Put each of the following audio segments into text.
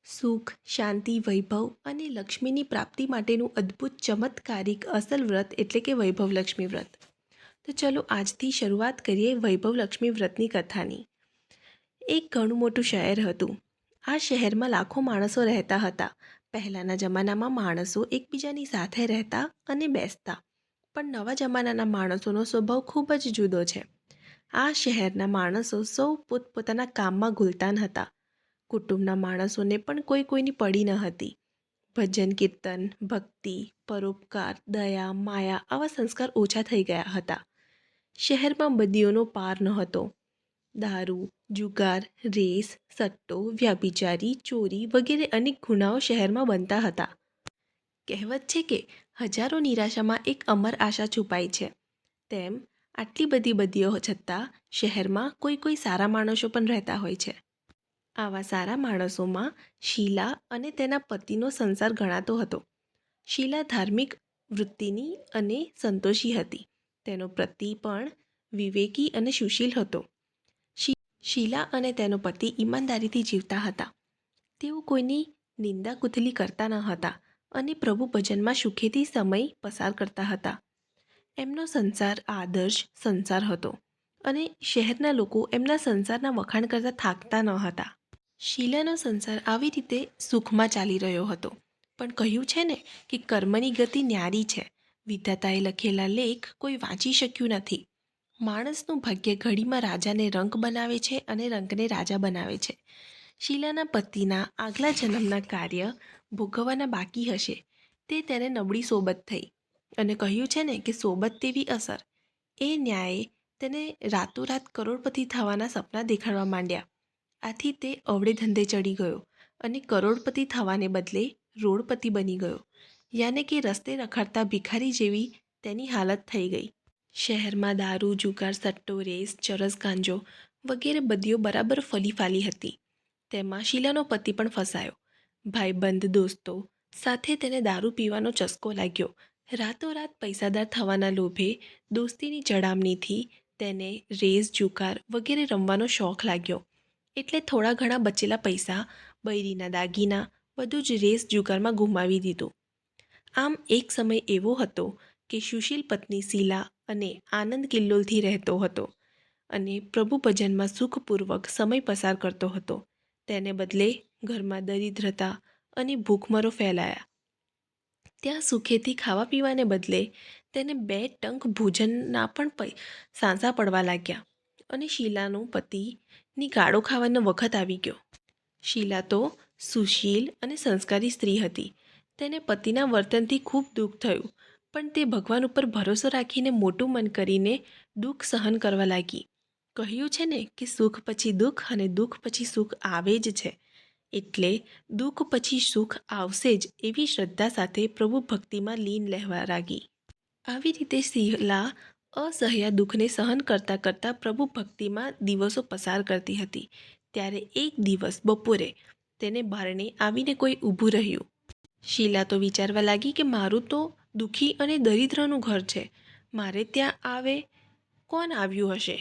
સુખ, શાંતિ, વૈભવ અને લક્ષ્મીની પ્રાપ્તિ માટેનું અદ્ભુત ચમત્કારિક અસલ વ્રત એટલે કે વૈભવલક્ષ્મી વ્રત. તો ચલો આજથી શરૂઆત કરીએ વૈભવલક્ષ્મી વ્રતની કથાની. એક ઘણું મોટું શહેર હતું. આ શહેરમાં લાખો માણસો રહેતા હતા. પહેલાંના જમાનામાં માણસો એકબીજાની સાથે રહેતા અને બેસતા, પણ નવા જમાનાના માણસોનો સ્વભાવ ખૂબ જ જુદો છે. આ શહેરના માણસો સૌ પોતપોતાના કામમાં ગુલતાન હતા. કુટુંબના માણસોને પણ કોઈની પડી ન હતી. ભજન કીર્તન, ભક્તિ, પરોપકાર, દયા, માયા આવા સંસ્કાર ઓછા થઈ ગયા હતા. શહેરમાં બદીઓનો પાર ન હતો. દારૂ, જુગાર, રેસ, સટ્ટો, વ્યાભિચારી, ચોરી વગેરે અનેક ગુનાઓ શહેરમાં બનતા હતા. કહેવત છે કે હજારો નિરાશામાં એક અમર આશા છુપાઈ છે. તેમ આટલી બધી બદીઓ છતાં શહેરમાં કોઈ સારા માણસો પણ રહેતા હોય છે. આવા સારા માણસોમાં શીલા અને તેના પતિનો સંસાર ગણાતો હતો. શીલા ધાર્મિક વૃત્તિની અને સંતોષી હતી. તેનો પતિ પણ વિવેકી અને સુશીલ હતો. શીલા અને તેનો પતિ ઈમાનદારીથી જીવતા હતા. તેઓ કોઈની નિંદા કુથલી કરતા ન હતા અને પ્રભુ ભજનમાં સુખેથી સમય પસાર કરતા હતા. એમનો સંસાર આદર્શ સંસાર હતો અને શહેરના લોકો એમના સંસારના વખાણ કરતા થાકતા ન હતા. શીલાનો સંસાર આવી રીતે સુખમાં ચાલી રહ્યો હતો. પણ કહ્યું છે ને કે કર્મની ગતિ ન્યારી છે. વિધાતાએ લખેલા લેખ કોઈ વાંચી શક્યું નથી. માણસનું ભાગ્ય ઘડીમાં રાજાને રંક બનાવે છે અને રંકને રાજા બનાવે છે. શીલાના પતિના આગલા જન્મના કાર્ય ભોગવવાના બાકી હશે તે તેને નબળી સોબત થઈ અને કહ્યું છે ને કે સોબત તેવી અસર. એ ન્યાયે તેને રાતોરાત કરોડપતિ થવાના સપના દેખાડવા માંડ્યા. આથી તે અવળે ધંધે ચડી ગયો અને કરોડપતિ થવાને બદલે રોડપતિ બની ગયો. યાને કે રસ્તે રખડતા ભિખારી જેવી તેની હાલત થઈ ગઈ. શહેરમાં દારૂ, જુગાર, સટ્ટો, રેસ, ચરસ, ગાંજો વગેરે બદીઓ બરાબર ફલી ફાલી હતી. તેમાં શીલાનો પતિ પણ ફસાયો. ભાઈબંધ દોસ્તો સાથે તેને દારૂ પીવાનો ચસ્કો લાગ્યો. રાતોરાત પૈસાદાર થવાના લોભે દોસ્તીની ચડામણીથી તેને રેસ, જુગાર વગેરે રમવાનો શોખ લાગ્યો. એટલે થોડા ઘણા બચેલા પૈસા, બૈરીના દાગીના બધું જ રેસ જુગારમાં ગુમાવી દીધું. આમ એક સમય એવો હતો કે સુશીલ પત્ની શીલા અને આનંદ કિલ્લોલથી રહેતો હતો અને પ્રભુ ભજનમાં સુખપૂર્વક સમય પસાર કરતો હતો. તેને બદલે ઘરમાં દરિદ્રતા અને ભૂખમરો ફેલાયા. ત્યાં સુખેથી ખાવા પીવાને બદલે તેને 2 ટંક ભોજનના પણ સાંસા પડવા લાગ્યા અને શીલાનો પતિની ગાળો ખાવાનો વખત આવી ગયો. શીલા તો સુશીલ અને સંસ્કારી સ્ત્રી હતી. તેને પતિના વર્તનથી ખૂબ દુઃખ થયું, પણ તે ભગવાન ઉપર ભરોસો રાખીને મોટું મન કરીને દુઃખ સહન કરવા લાગી. કહ્યું છે ને કે સુખ પછી દુઃખ અને દુઃખ પછી સુખ આવે જ છે. એટલે દુઃખ પછી સુખ આવશે જ એવી શ્રદ્ધા સાથે પ્રભુ ભક્તિમાં લીન રહેવા લાગી. આવી રીતે શીલા અસહ્ય દુઃખને સહન કરતાં કરતાં પ્રભુ ભક્તિમાં દિવસો પસાર કરતી હતી. ત્યારે એક દિવસ બપોરે તેને બારણે આવીને કોઈ ઊભું રહ્યું. શીલા તો વિચારવા લાગી કે મારું તો દુઃખી અને દરિદ્રનું ઘર છે. મારે ત્યાં આવે કોણ આવ્યું હશે?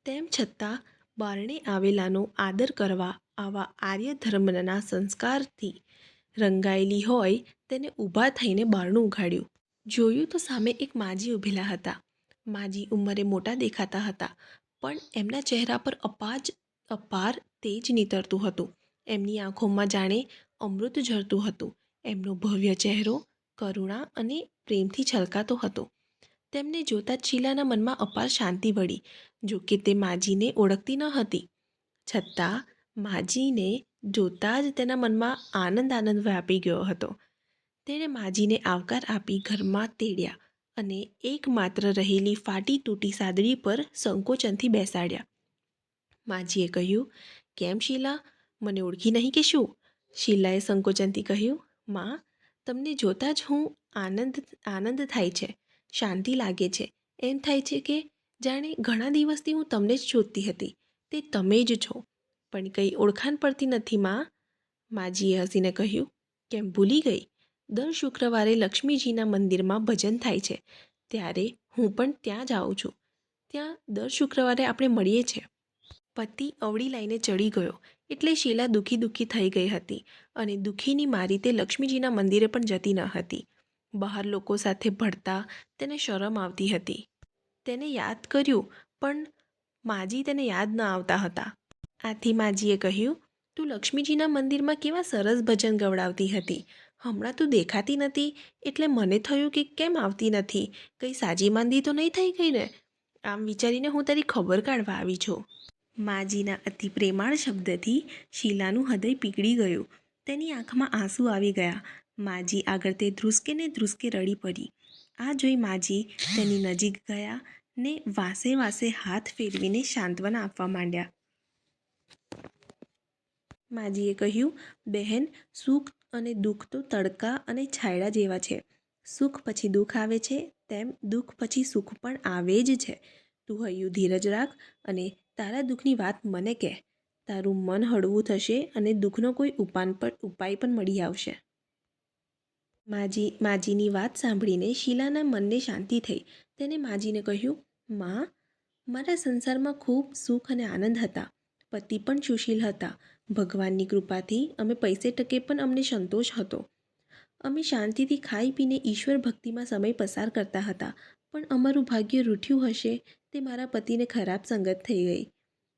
તેમ છતાં બારણે આવેલાનો આદર કરવા આવા આર્ય ધર્મના સંસ્કારથી રંગાયેલી હોય તેને ઊભા થઈને બારણું ઉઘાડ્યું. જોયું તો સામે એક માજી ઊભેલા હતા. માજી ઉંમરે મોટા દેખાતા હતા, પણ એમના ચહેરા પર અપાર તેજ નીતરતું હતું. એમની આંખોમાં જાણે અમૃત ઝરતું હતું. એમનો ભવ્ય ચહેરો કરુણા અને પ્રેમથી છલકાતો હતો. તેમને જોતાં જ શીલાના મનમાં અપાર શાંતિ વળી. જોકે તે માજીને ઓળખતી ન હતી, છતાં માજીને જોતાં જ તેના મનમાં આનંદ વ્યાપી ગયો હતો. તેણે માજીને આવકાર આપી ઘરમાં તેડ્યા અને એકમાત્ર રહેલી ફાટી તૂટી સાદડી પર સંકોચનથી બેસાડ્યા. માજીએ કહ્યું, કેમ શીલા, મને ઓળખી નહીં કે શું? શીલાએ સંકોચનથી કહ્યું, માં, તમને જોતાં જ હું આનંદ થાય છે, શાંતિ લાગે છે. એમ થાય છે કે જાણે ઘણા દિવસથી હું તમને જ શોધતી હતી. તે તમે જ છો. પણ કંઈ ઓળખાણ પડતી નથી માં. માજીએ હસીને કહ્યું, કેમ ભૂલી ગઈ? દર શુક્રવારે લક્ષ્મીજીના મંદિરમાં ભજન થાય છે, ત્યારે હું પણ ત્યાં જ આવું છું. ત્યાં દર શુક્રવારે આપણે મળીએ છીએ. પતિ અવળી લાઈને ચડી ગયો એટલે શીલા દુઃખી થઈ ગઈ હતી અને દુઃખીની મારી તે લક્ષ્મીજીના મંદિરે પણ જતી ન હતી. બહાર લોકો સાથે ભળતા તેને શરમ આવતી હતી. તેને યાદ કર્યું પણ માજી તેને યાદ ન આવતા હતા. આથી માજીએ કહ્યું, તું લક્ષ્મીજીના મંદિરમાં કેવા સરસ ભજન ગવડાવતી હતી. હમણાં તું દેખાતી નથી એટલે મને થયું કે કેમ આવતી નથી, કંઈ સાજી માંદી તો નહીં થઈ ગઈ ને? આમ વિચારીને હું તારી ખબર કાઢવા આવી છું. માજીના અતિ પ્રેમાળ શબ્દથી શીલાનું હૃદય પીગળી ગયું. તેની આંખમાં આંસુ આવી ગયા. માજી આગળ તે ધ્રુસકે ને ધ્રુસકે રડી પડી. આ જોઈ માજી તેની નજીક ગયા ને વાસે વાસે હાથ ફેરવીને સાંત્વના આપવા માંડ્યા. માજીએ કહ્યું, બહેન, સુખ અને દુઃખ તો તડકા અને છાંયડા જેવા છે. સુખ પછી દુઃખ આવે છે તેમ દુઃખ પછી સુખ પણ આવે જ છે. તું હૈયું ધીરજ રાખ અને તારા દુઃખની વાત મને કહે. તારું મન હળવું થશે અને દુઃખનો કોઈ ઉપાય પણ મળી આવશે. માજીની વાત સાંભળીને શીલાના મનને શાંતિ થઈ. તેને માજીને કહ્યું, માં, મારા સંસારમાં ખૂબ સુખ અને આનંદ હતા. પતિ પણ સુશીલ હતા. ભગવાનની કૃપાથી અમે પૈસે ટકે પણ અમને સંતોષ હતો. અમે શાંતિથી ખાઈ પીને ઈશ્વર ભક્તિમાં સમય પસાર કરતા હતા. પણ અમારું ભાગ્ય રૂઠ્યું હશે તે મારા પતિને ખરાબ સંગત થઈ ગઈ.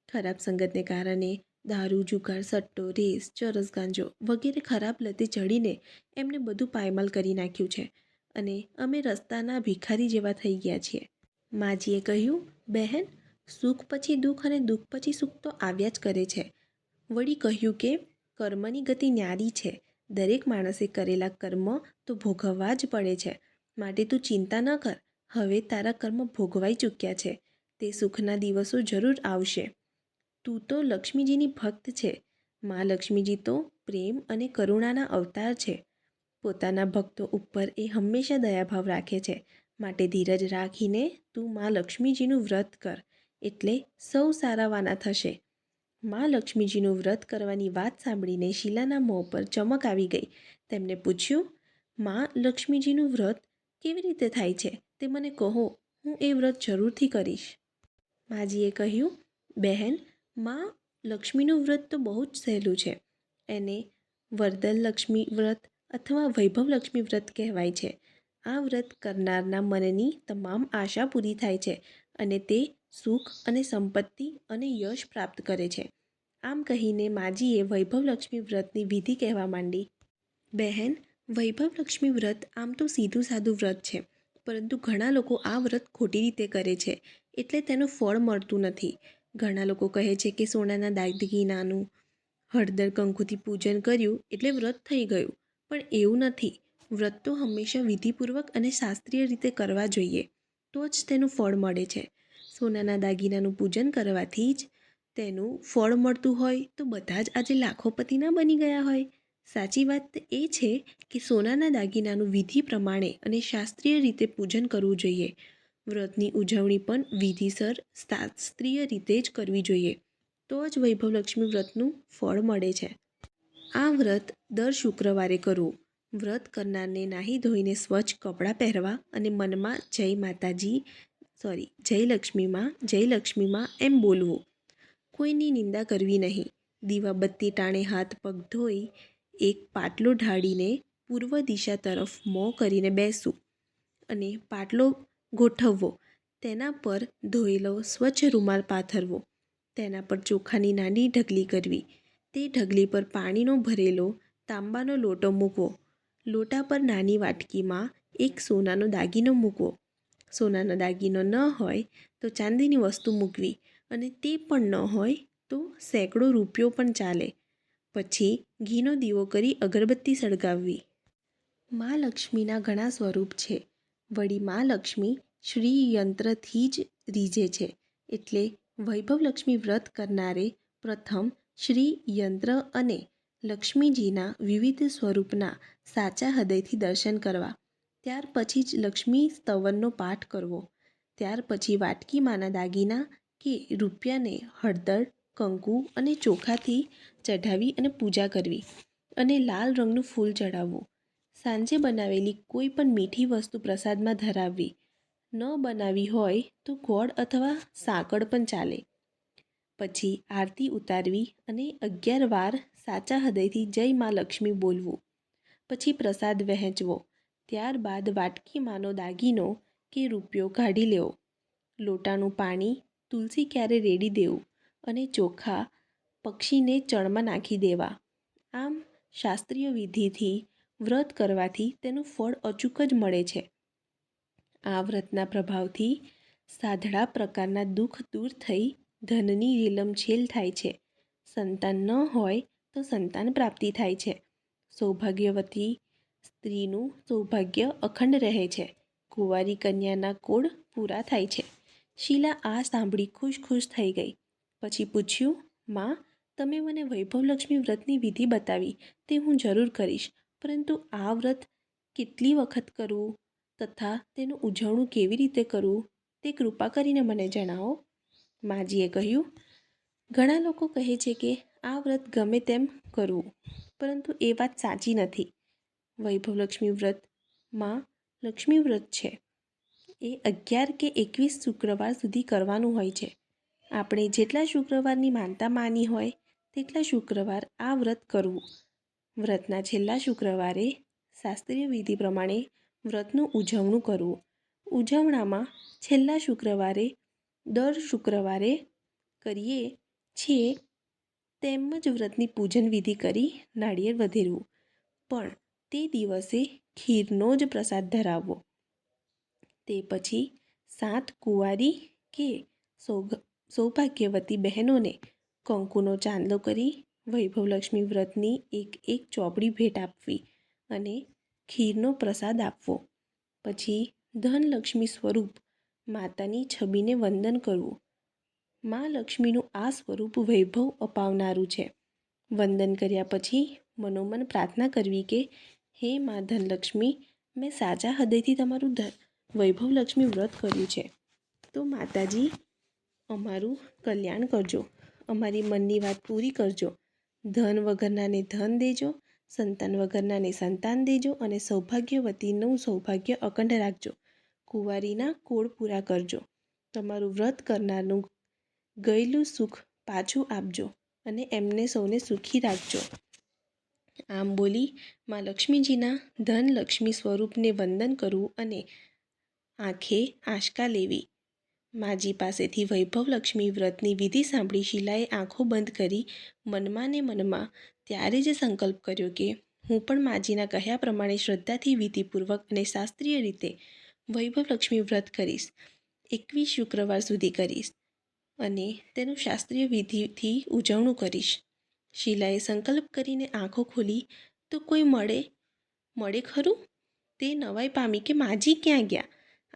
ખરાબ સંગતને કારણે દારૂ, જુગાર, સટ્ટો, રેસ, ચરસ, ગાંજો વગેરે ખરાબ લતે ચડીને એમને બધું પાયમાલ કરી નાખ્યું છે અને અમે રસ્તાના ભિખારી જેવા થઈ ગયા છીએ. માજીએ કહ્યું, બહેન, સુખ પછી દુઃખ અને દુઃખ પછી સુખ તો આવ્યા જ કરે છે. વળી કહ્યું કે કર્મની ગતિ ન્યારી છે. દરેક માણસે કરેલા કર્મ તો ભોગવવા જ પડે છે. માટે તું ચિંતા ન કર. હવે તારા કર્મ ભોગવાઈ ચૂક્યા છે. તે સુખના દિવસો જરૂર આવશે. તું તો લક્ષ્મીજીની ભક્ત છે. મા લક્ષ્મીજી તો પ્રેમ અને કરુણાના અવતાર છે. પોતાના ભક્તો ઉપર એ હંમેશા દયાભાવ રાખે છે. માટે ધીરજ રાખીને તું મા લક્ષ્મીજીનું વ્રત કર, એટલે સૌ સારાવાના થશે. મા લક્ષ્મીજીનું વ્રત કરવાની વાત સાંભળીને શીલાના મોં પર ચમક આવી ગઈ. તેમને પૂછ્યું, મા લક્ષ્મીજીનું વ્રત કેવી રીતે થાય છે તે મને કહો. હું એ વ્રત જરૂરથી કરીશ. માજીએ કહ્યું, બહેન, મા લક્ષ્મીનું વ્રત તો બહુ જ સહેલું છે. એને વરદલક્ષ્મી વ્રત અથવા વૈભવલક્ષ્મી વ્રત કહેવાય છે. આ વ્રત કરનારના મનની તમામ આશા પૂરી થાય છે અને તે સુખ અને સંપત્તિ અને યશ પ્રાપ્ત કરે છે. આમ કહીને માજીએ વૈભવલક્ષ્મી વ્રતની વિધિ કહેવા માંડી. બહેન, વૈભવલક્ષ્મી વ્રત આમ તો સીધું સાદું વ્રત છે, પરંતુ ઘણા લોકો આ વ્રત ખોટી રીતે કરે છે એટલે તેનું ફળ મળતું નથી. ઘણા લોકો કહે છે કે સોનાના દાગીનાનું હળદર કંકુથી પૂજન કર્યું એટલે વ્રત થઈ ગયું, પણ એવું નથી. વ્રત તો હંમેશા વિધિપૂર્વક અને શાસ્ત્રીય રીતે કરવા જોઈએ, તો જ તેનું ફળ મળે છે. સોનાના દાગીનાનું પૂજન કરવાથી જ તેનું ફળ મળતું હોય તો બધા જ આજે લાખોપતિ ના બની ગયા હોય. સાચી વાત એ છે કે સોનાના દાગીનાનું વિધિ પ્રમાણે અને શાસ્ત્રીય રીતે પૂજન કરવું જોઈએ. વ્રતની ઉજવણી પણ વિધિસર શાસ્ત્રીય રીતે જ કરવી જોઈએ, તો જ વૈભવલક્ષ્મી વ્રતનું ફળ મળે છે. આ વ્રત દર શુક્રવારે કરવું. વ્રત કરનારને નાહી ધોઈને સ્વચ્છ કપડાં પહેરવા અને મનમાં જય લક્ષ્મીમાં એમ બોલવું. કોઈની નિંદા કરવી નહીં. દીવાબત્તી ટાણે હાથ પગ ધોઈ એક પાટલો ઢાળીને પૂર્વ દિશા તરફ મોં કરીને બેસવું અને પાટલો ગોઠવવો. તેના પર ધોયેલો સ્વચ્છ રૂમાલ પાથરવો. તેના પર ચોખાની નાની ઢગલી કરવી. તે ઢગલી પર પાણીનો ભરેલો તાંબાનો લોટો મૂકવો. લોટા પર નાની વાટકીમાં એક સોનાનો દાગીનો મૂકવો. સોનાનો દાગીનો ન હોય તો ચાંદીની વસ્તુ મૂકવી અને તે પણ ન હોય તો સેંકડો રૂપિયો પણ ચાલે. પછી ઘીનો દીવો કરી અગરબત્તી સળગાવવી. મા લક્ષ્મીના ઘણા સ્વરૂપ છે. વળી મા લક્ષ્મી શ્રી યંત્રથી જ રીઝે છે. એટલે વૈભવલક્ષ્મી વ્રત કરનારે પ્રથમ શ્રી યંત્ર અને લક્ષ્મીજીના વિવિધ સ્વરૂપના સાચા હૃદયથી દર્શન કરવા. ત્યાર પછી જ લક્ષ્મી સ્તવનનો પાઠ કરવો. ત્યાર પછી વાટકીમાંના દાગીના કે રૂપિયાને હળદર, કંકુ અને ચોખાથી ચઢાવી અને પૂજા કરવી અને લાલ રંગનું ફૂલ ચડાવવું. સાંજે બનાવેલી કોઈ પણ મીઠી વસ્તુ પ્રસાદમાં ધરાવવી. ન બનાવી હોય તો ગોળ અથવા સાકળ પણ ચાલે. પછી આરતી ઉતારવી અને 11 વાર સાચા હૃદયથી જય માં લક્ષ્મી બોલવું. પછી પ્રસાદ વહેંચવો. ત્યારબાદ વાટકી માનો દાગીનો કે રૂપિયો કાઢી લેવો. લોટાનું પાણી તુલસી ક્યારે રેડી દેવું અને ચોખા પક્ષીને ચણમાં નાખી દેવા. આમ શાસ્ત્રીય વિધિથી વ્રત કરવાથી તેનું ફળ અચૂક જ મળે છે. આ વ્રતના પ્રભાવથી સાધડા પ્રકારના દુઃખ દૂર થઈ ધનની રીલમછેલ થાય છે. સંતાન ન હોય તો સંતાન પ્રાપ્તિ થાય છે. સૌભાગ્યવતી સ્ત્રીનું સૌભાગ્ય અખંડ રહે છે. કુંવારી કન્યાના કોડ પૂરા થાય છે. શીલા આ સાંભળી ખુશ થઈ ગઈ. પછી પૂછ્યું, માં, તમે મને વૈભવલક્ષ્મી વ્રતની વિધિ બતાવી તે હું જરૂર કરીશ, પરંતુ આ વ્રત કેટલી વખત કરવું તથા તેનું ઉજવણું કેવી રીતે કરવું તે કૃપા કરીને મને જણાવો. માજીએ કહ્યું, ઘણા લોકો કહે છે કે આ વ્રત ગમે તેમ કરવું, પરંતુ એ વાત સાચી નથી. વૈભવલક્ષ્મી વ્રત માં લક્ષ્મી વ્રત છે. એ 11 કે 21 શુક્રવાર સુધી કરવાનું હોય છે. આપણે જેટલા શુક્રવારની માનતા માની હોય તેટલા શુક્રવાર આ વ્રત કરવું. વ્રતના છેલ્લા શુક્રવારે શાસ્ત્રીય વિધિ પ્રમાણે વ્રતનું ઉજવણું કરવું. ઉજવણામાં છેલ્લા શુક્રવારે દર શુક્રવારે કરીએ છીએ તેમ જ વ્રતની પૂજન વિધિ કરી નાળિયેર વધેરવું, પણ તે દિવસે ખીરનો જ પ્રસાદ ધરાવવો. તે પછી 7 કુંવારી કે સૌભાગ્યવતી બહેનોને કંકુનો ચાંદલો કરી વૈભવલક્ષ્મી વ્રતની એક ચોપડી ભેટ આપવી અને ખીરનો પ્રસાદ આપવો. પછી ધનલક્ષ્મી સ્વરૂપ માતાની છબીને વંદન કરવું. મા લક્ષ્મીનું આ સ્વરૂપ વૈભવ અપાવનારું છે. વંદન કર્યા પછી મનોમન પ્રાર્થના કરવી કે હે મા ધનલક્ષ્મી, મેં સાચા હૃદયથી તમારું વૈભવલક્ષ્મી વ્રત કર્યું છે, તો માતાજી અમારું કલ્યાણ કરજો, અમારી મનની વાત પૂરી કરજો. ધન વગરનાને ધન દેજો, સંતાન વગરનાને સંતાન દેજો અને સૌભાગ્યવતીનું સૌભાગ્ય અખંડ રાખજો. કુંવારીના કોડ પૂરા કરજો. તમારું વ્રત કરનારનું ગયેલું સુખ પાછું આપજો અને એમને સૌને સુખી રાખજો. આમ બોલી માં લક્ષ્મીજીના ધનલક્ષ્મી સ્વરૂપને વંદન કરવું અને આંખે આંચકા લેવી. માજી પાસેથી વૈભવલક્ષ્મી વ્રતની વિધિ સાંભળી શીલાએ આંખો બંધ કરી મનમાં ને મનમાં ત્યારે જ સંકલ્પ કર્યો કે હું પણ માજીના કહ્યા પ્રમાણે શ્રદ્ધાથી વિધિપૂર્વક અને શાસ્ત્રીય રીતે વૈભવલક્ષ્મી વ્રત કરીશ. 21 શુક્રવાર સુધી કરીશ અને તેનું શાસ્ત્રીય વિધિથી ઉજવણું કરીશ. શીલાએ સંકલ્પ કરીને આંખો ખોલી તો કોઈ મળે ખરું? તે નવાઈ પામી કે માજી ક્યાં ગયા?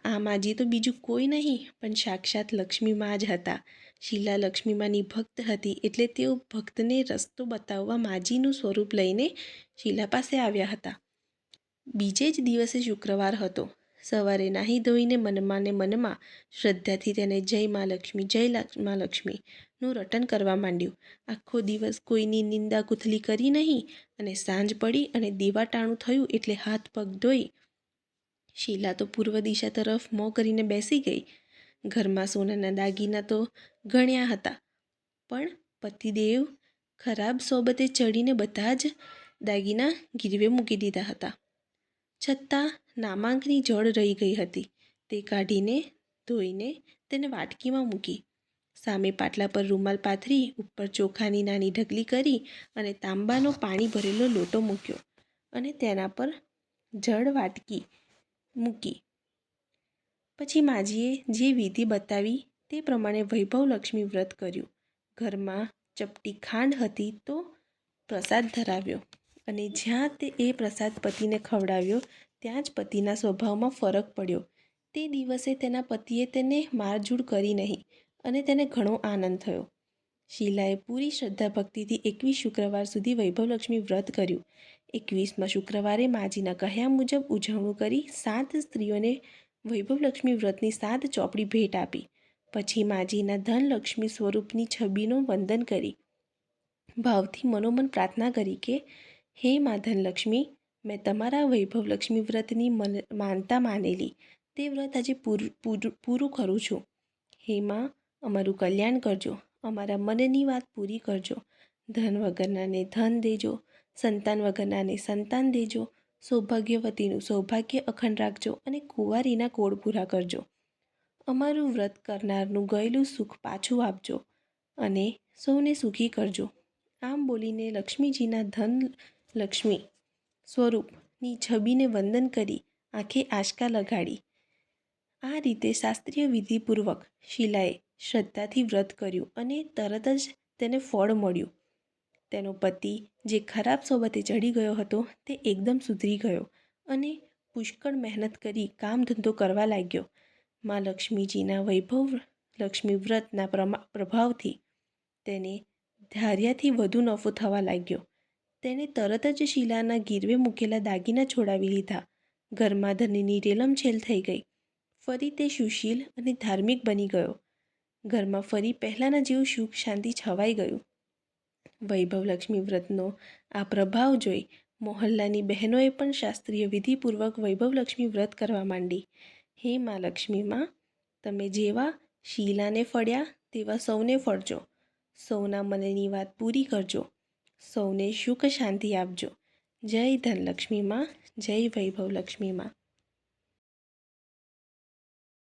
આ માજી તો બીજું કોઈ નહીં પણ સાક્ષાત લક્ષ્મીમાં જ હતા. શીલા લક્ષ્મીમાંની ભક્ત હતી એટલે તેઓ ભક્તને રસ્તો બતાવવા માજીનું સ્વરૂપ લઈને શીલા પાસે આવ્યા હતા. બીજે જ દિવસે શુક્રવાર હતો. સવારે નાહી ધોઈને મનમાં ને મનમાં શ્રદ્ધાથી તેને જય માં લક્ષ્મીનું રટન કરવા માંડ્યું. આખો દિવસ કોઈની નિંદા કુથલી કરી નહીં અને સાંજ પડી અને દીવાટાણું થયું એટલે હાથ પગ ધોઈ શીલા તો પૂર્વ દિશા તરફ મોં કરીને બેસી ગઈ. ઘરમાં સોનાના દાગીના તો ગણ્યા હતા, પણ પતિદેવ ખરાબ સોબતે ચડીને બધા જ દાગીના ગીરવે મૂકી દીધા હતા. છતાં નામાંકની જળ રહી ગઈ હતી. તે કાઢીને ધોઈને તેને વાટકીમાં મૂકી. સામે પાટલા પર રૂમાલ પાથરી ઉપર ચોખાની નાની ઢગલી કરી અને તાંબાનો પાણી ભરેલો લોટો મૂક્યો અને તેના પર જળ વાટકી મૂકી. પછી માજીએ જે વિધિ બતાવી તે પ્રમાણે વૈભવલક્ષ્મી વ્રત કર્યું. ઘરમાં ચપટી ખાંડ હતી તો પ્રસાદ ધરાવ્યો અને જ્યાં તે એ પ્રસાદ પતિને ખવડાવ્યો ત્યાં જ પતિના સ્વભાવમાં ફરક પડ્યો. તે દિવસે તેના પતિએ તેને મારઝૂડ કરી નહીં અને તેને ઘણો આનંદ થયો. શીલાએ પૂરી શ્રદ્ધા ભક્તિથી 21 શુક્રવાર સુધી વૈભવલક્ષ્મી વ્રત કર્યું. 21મા શુક્રવારે માજીના કહ્યા મુજબ ઉજવણું કરી 7 સ્ત્રીઓને વૈભવલક્ષ્મી વ્રતની 7 ચોપડી ભેટ આપી. પછી માજીના ધનલક્ષ્મી સ્વરૂપની છબીનો વંદન કરી ભાવથી મનોમન પ્રાર્થના કરી કે હે મા ધનલક્ષ્મી, મેં તમારા વૈભવલક્ષ્મી વ્રતની માનતા માનેલી તે વ્રત આજે પૂરું કરું છું. હે મા, અમારું કલ્યાણ કરજો, અમારા મનની વાત પૂરી કરજો. ધન વગરનાને ધન દેજો, સંતાન વગરનાને સંતાન દેજો, સૌભાગ્યવતીનું સૌભાગ્ય અખંડ રાખજો અને કુંવારીના કોળ પૂરા કરજો. અમારું વ્રત કરનારનું ગયેલું સુખ પાછું આપજો અને સૌને સુખી કરજો. આમ બોલીને લક્ષ્મીજીના ધન લક્ષ્મી સ્વરૂપની છબીને વંદન કરી આંખે આંચકા લગાડી. આ રીતે શાસ્ત્રીય વિધિપૂર્વક શીલાએ શ્રદ્ધાથી વ્રત કર્યું અને તરત જ તેને ફળ મળ્યું. તેનો પતિ જે ખરાબ સોબતે ચડી ગયો હતો તે એકદમ સુધરી ગયો અને પુષ્કળ મહેનત કરી કામ ધંધો કરવા લાગ્યો. માં લક્ષ્મીજીના વૈભવ લક્ષ્મી વ્રતના પ્રભાવથી તેને ધાર્યાથી વધુ નફો થવા લાગ્યો. તેણે તરત જ શીલાના ગીરવે મૂકેલા દાગીના છોડાવી લીધા. ઘરમાં ધનની રેલમછેલ થઈ ગઈ. ફરી તે સુશીલ અને ધાર્મિક બની ગયો. ઘરમાં ફરી પહેલાંના જેવું સુખ શાંતિ છવાઈ ગયું. વૈભવલક્ષ્મી વ્રતનો આ પ્રભાવ જોઈ મોહલ્લાની બહેનોએ પણ શાસ્ત્રીય વિધિપૂર્વક વૈભવલક્ષ્મી વ્રત કરવા માંડી. હે મા લક્ષ્મીમાં, તમે જેવા શીલાને ફળ્યા તેવા સૌને ફળજો. સૌના મનની વાત પૂરી કરજો. સૌને સુખ શાંતિ આપજો. જય ધનલક્ષ્મીમાં, જય વૈભવલક્ષ્મીમાં.